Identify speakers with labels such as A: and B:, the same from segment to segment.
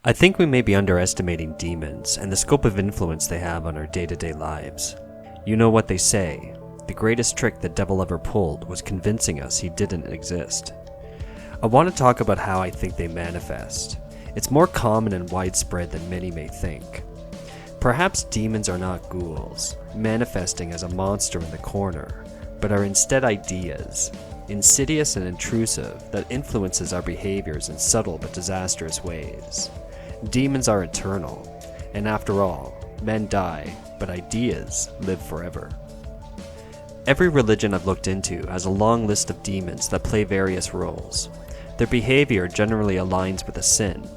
A: I think we may be underestimating demons and the scope of influence they have on our day-to-day lives. You know what they say, the greatest trick the devil ever pulled was convincing us he didn't exist. I want to talk about how I think they manifest. It's more common and widespread than many may think. Perhaps demons are not ghouls, manifesting as a monster in the corner, but are instead ideas, insidious and intrusive, that influences our behaviors in subtle but disastrous ways. Demons are eternal, and after all, men die, but ideas live forever. Every religion I've looked into has a long list of demons that play various roles. Their behavior generally aligns with a sin.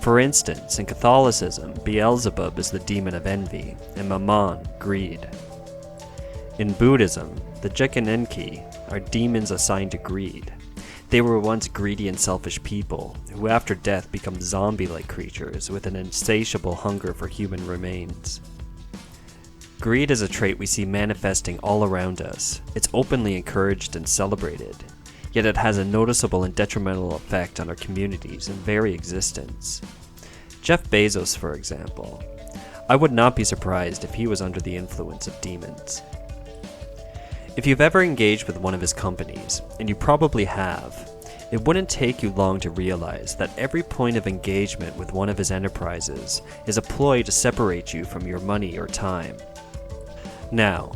A: For instance, in Catholicism, Beelzebub is the demon of envy, and Mammon, greed. In Buddhism, the Jekanenki are demons assigned to greed. They were once greedy and selfish people, who after death become zombie-like creatures with an insatiable hunger for human remains. Greed is a trait we see manifesting all around us. It's openly encouraged and celebrated, yet it has a noticeable and detrimental effect on our communities and very existence. Jeff Bezos, for example. I would not be surprised if he was under the influence of demons. If you've ever engaged with one of his companies, and you probably have, it wouldn't take you long to realize that every point of engagement with one of his enterprises is a ploy to separate you from your money or time. Now,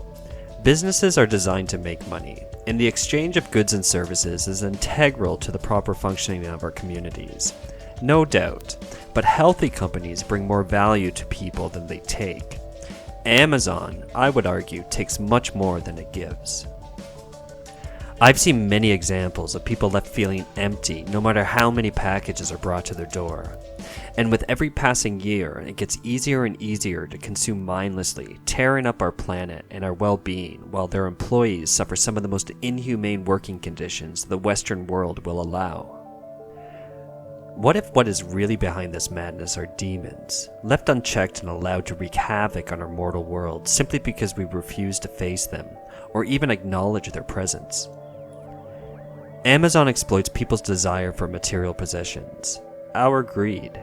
A: businesses are designed to make money, and the exchange of goods and services is integral to the proper functioning of our communities. No doubt, but healthy companies bring more value to people than they take. Amazon, I would argue, takes much more than it gives. I've seen many examples of people left feeling empty no matter how many packages are brought to their door. And with every passing year, it gets easier and easier to consume mindlessly, tearing up our planet and our well-being while their employees suffer some of the most inhumane working conditions the Western world will allow. What if what is really behind this madness are demons, left unchecked and allowed to wreak havoc on our mortal world simply because we refuse to face them, or even acknowledge their presence? Amazon exploits people's desire for material possessions, our greed.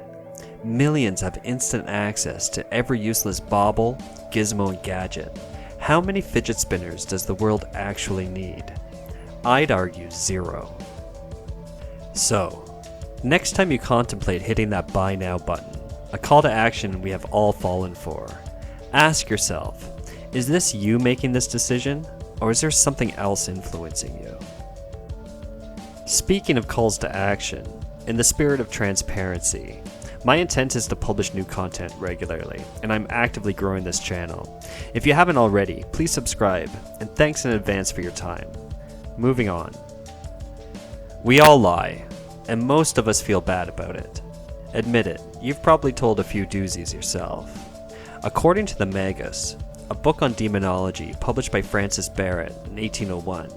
A: Millions have instant access to every useless bauble, gizmo, and gadget. How many fidget spinners does the world actually need? I'd argue 0. So, next time you contemplate hitting that buy now button, a call to action we have all fallen for, ask yourself, is this you making this decision, or is there something else influencing you? Speaking of calls to action, in the spirit of transparency, my intent is to publish new content regularly, and I'm actively growing this channel. If you haven't already, please subscribe, and thanks in advance for your time. Moving on. We all lie, and most of us feel bad about it. Admit it, you've probably told a few doozies yourself. According to the Magus, a book on demonology published by Francis Barrett in 1801,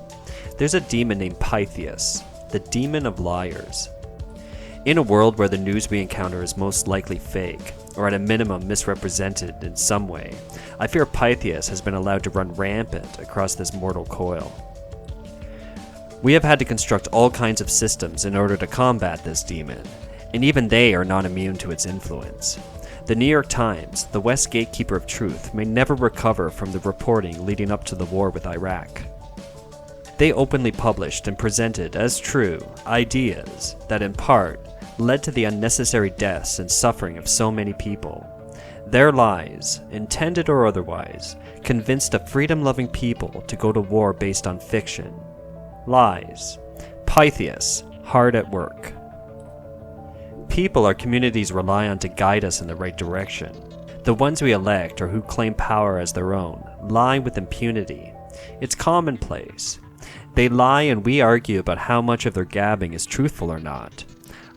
A: there's a demon named Pythias, the demon of liars. In a world where the news we encounter is most likely fake, or at a minimum misrepresented in some way, I fear Pythias has been allowed to run rampant across this mortal coil. We have had to construct all kinds of systems in order to combat this demon, and even they are not immune to its influence. The New York Times, the West gatekeeper of truth, may never recover from the reporting leading up to the war with Iraq. They openly published and presented as true ideas that in part led to the unnecessary deaths and suffering of so many people. Their lies, intended or otherwise, convinced a freedom-loving people to go to war based on fiction. Lies. Pythias, hard at work. People our communities rely on to guide us in the right direction. The ones we elect or who claim power as their own lie with impunity. It's commonplace. They lie and we argue about how much of their gabbing is truthful or not.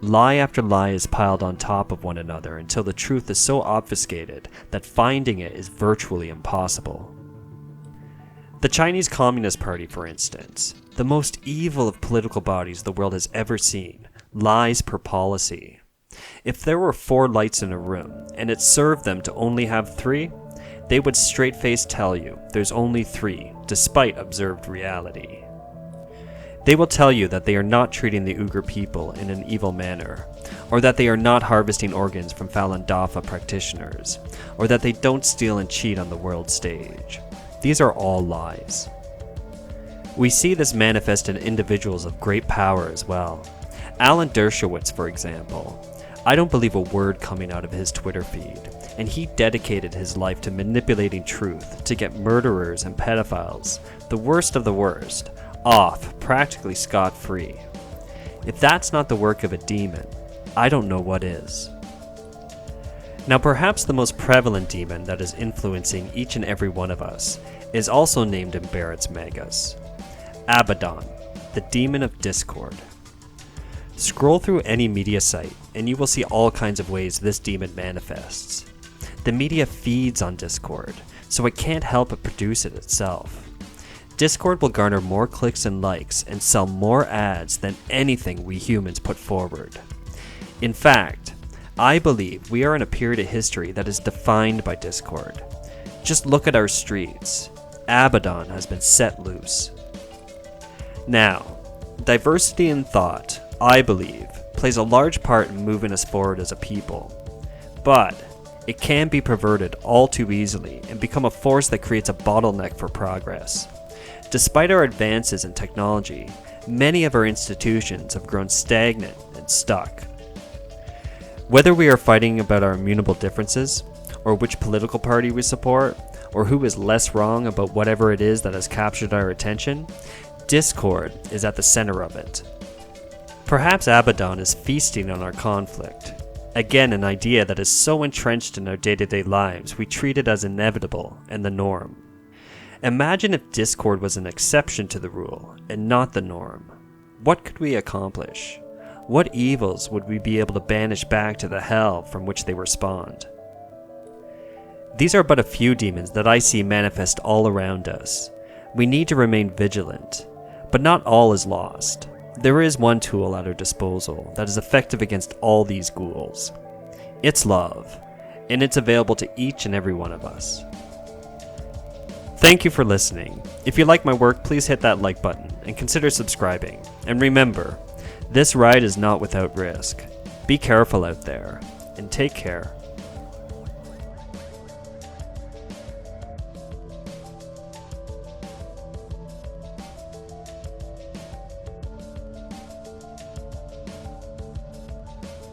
A: Lie after lie is piled on top of one another until the truth is so obfuscated that finding it is virtually impossible. The Chinese Communist Party, for instance, the most evil of political bodies the world has ever seen, lies per policy. If there were 4 lights in a room and it served them to only have 3, they would straight-faced tell you there's only 3, despite observed reality. They will tell you that they are not treating the Uyghur people in an evil manner, or that they are not harvesting organs from Falun Dafa practitioners, or that they don't steal and cheat on the world stage. These are all lies. We see this manifest in individuals of great power as well. Alan Dershowitz, for example. I don't believe a word coming out of his Twitter feed, and he dedicated his life to manipulating truth to get murderers and pedophiles, the worst of the worst, off practically scot-free. If that's not the work of a demon, I don't know what is. Now perhaps the most prevalent demon that is influencing each and every one of us is also named in Barrett's Magus. Abaddon, the demon of discord. Scroll through any media site and you will see all kinds of ways this demon manifests. The media feeds on discord, so it can't help but produce it itself. Discord will garner more clicks and likes and sell more ads than anything we humans put forward. In fact, I believe we are in a period of history that is defined by discord. Just look at our streets. Abaddon has been set loose. Now, diversity in thought, I believe, plays a large part in moving us forward as a people. But it can be perverted all too easily and become a force that creates a bottleneck for progress. Despite our advances in technology, many of our institutions have grown stagnant and stuck. Whether we are fighting about our immutable differences, or which political party we support, or who is less wrong about whatever it is that has captured our attention, discord is at the center of it. Perhaps Abaddon is feasting on our conflict. Again, an idea that is so entrenched in our day-to-day lives we treat it as inevitable and the norm. Imagine if discord was an exception to the rule and not the norm. What could we accomplish? What evils would we be able to banish back to the hell from which they were spawned? These are but a few demons that I see manifest all around us. We need to remain vigilant, but not all is lost. There is one tool at our disposal that is effective against all these ghouls. It's love, and it's available to each and every one of us. Thank you for listening. If you like my work, please hit that like button and consider subscribing. And remember, this ride is not without risk. Be careful out there, and take care.